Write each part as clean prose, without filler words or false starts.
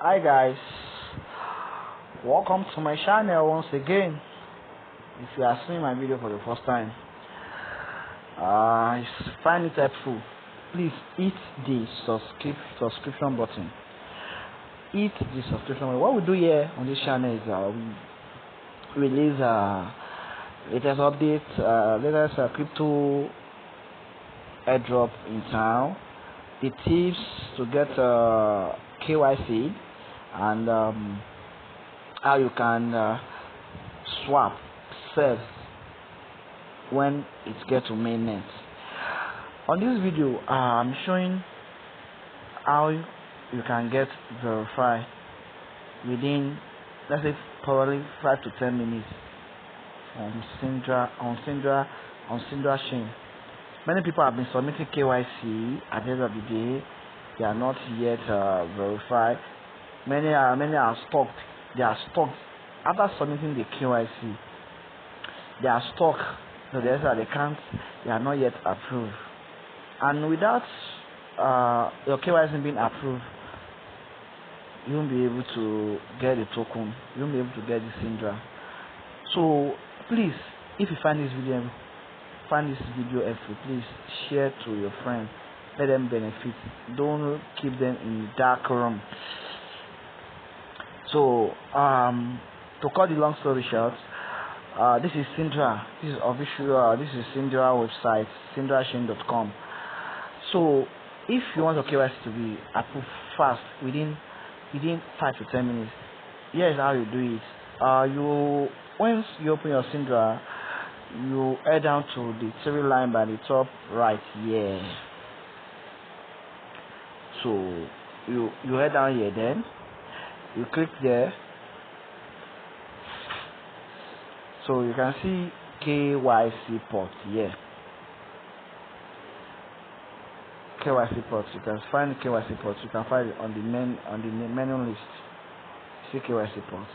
Hi guys, welcome to my channel once again. If you are seeing my video for the first time, find it helpful, please hit the subscription button. Hit the subscription button. What we do here on this channel is we release latest updates, latest crypto airdrop in town, the tips to get KYC, and how you can swap, sell when it gets to mainnet. On this video, I'm showing how you can get verified within, let's say, probably 5 to 10 minutes on Sidra Chain. Many people have been submitting KYC. At the end of the day, they are not yet verified. Many are stuck. They are stuck after submitting the KYC. They are stuck. So they are not yet approved. And without your KYC being approved, you won't be able to get the token. You won't be able to get the Sidra. So please, if you find this video helpful, please share to your friends. Let them benefit. Don't keep them in dark room. So to cut the long story short, this is Sidra. This is official. This is Sidra website, sidrachain.com. So if you want your KYC to be approved fast within 5 to 10 minutes, here's how you do it. Once you open your Sidra, you head down to the three line by the top right here. So you head down here, then you click there. So you can see KYC port here. KYC port. You can find KYC port. You can find it on the menu list. See KYC port.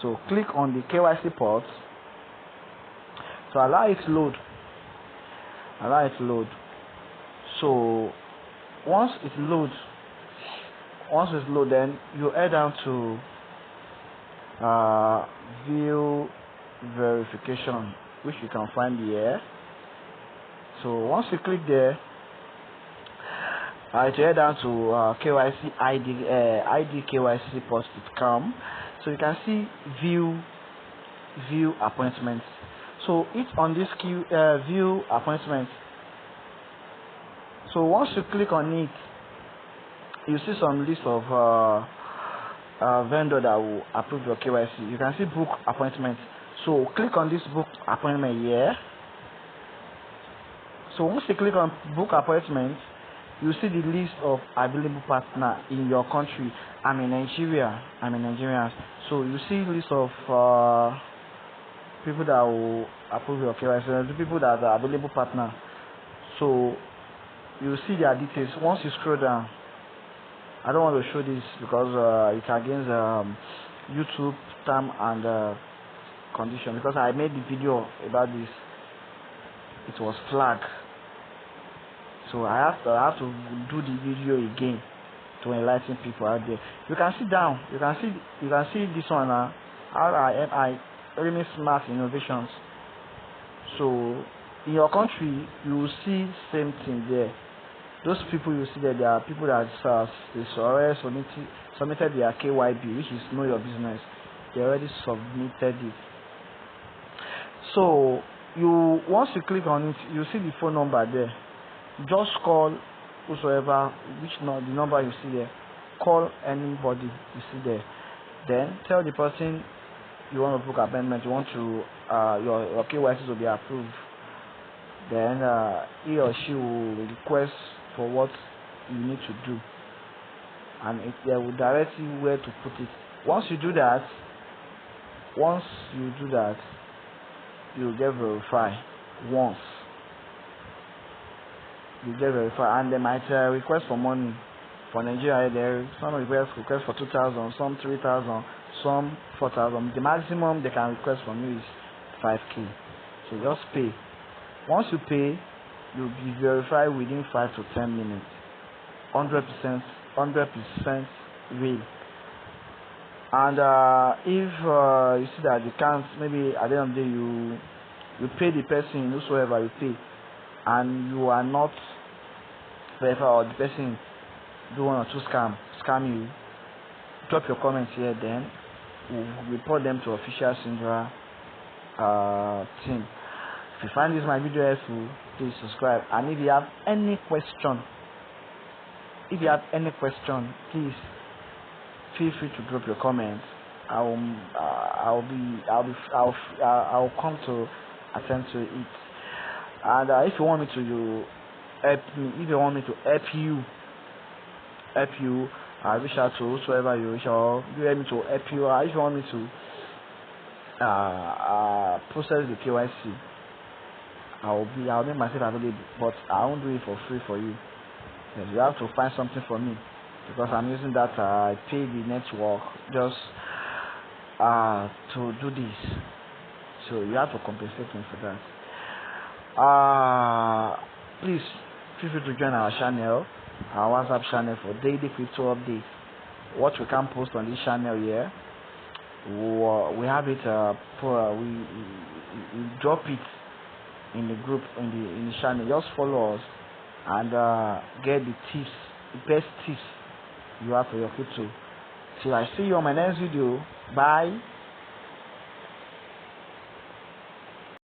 So click on the KYC port. So allow it to load. So once it's load, then you head down to view verification, which you can find here. So once you click there, you head down to KYC ID KYC port to come. So you can see view appointments. So it's on this view appointment. So once you click on it, you see some list of vendor that will approve your KYC. You can see book appointment. So click on this book appointment here. So once you click on book appointment, you see the list of available partner in your country. I'm in Nigeria. So you see list of people that will approve your KYC, the people that are available partner. So you see their details. Once you scroll down, I don't want to show this because it's against YouTube term and condition. Because I made the video about this, it was flagged. So I have to do the video again to enlighten people out there. You can see down. You can see this one. RIMI, Really Smart Innovations. So in your country, you will see same thing there. Those people you see there, they are people that they already submitted their KYB, which is Know Your Business. They already submitted it. So once you click on it, you see the phone number there. Just call whosoever, the number you see there. Call anybody you see there. Then tell the person you want to book appointment. You want to your KYC to be approved. Then he or she will request for what you need to do, and they will direct you where to put it. Once you do that, you'll get verified. Once you get verified, and they might request for money. For Nigeria, there some request for 2,000, some 3,000, some 4,000. The maximum they can request from you is 5K. So just pay. Once you pay, you'll be verified within 5 to 10 minutes. 100% real. And if you see that you can't, maybe at the end of the day you pay the person whosoever you pay, and you are not verified, or the person do one or two scam you, drop your comments here, then we'll report them to official Sidra team. If you find this my video helpful, please subscribe. And if you have any question, please feel free to drop your comments. I'll come to attend to it. And if you want me to help me, if you want me to help you, reach out to whosoever you wish, or you want me to help you, or if you want me to process the KYC, I'll make myself available, but I won't do it for free for you. Yes, you have to find something for me, because I'm using that I pay the network just to do this, so you have to compensate me for that. Please feel free to join our channel, our WhatsApp channel, for daily crypto updates. What we can post on this channel here, we have it we drop it in the group, in the channel. Just follow us and get the tips, the best tips you have for your crypto. Till I see you on my next video. Bye.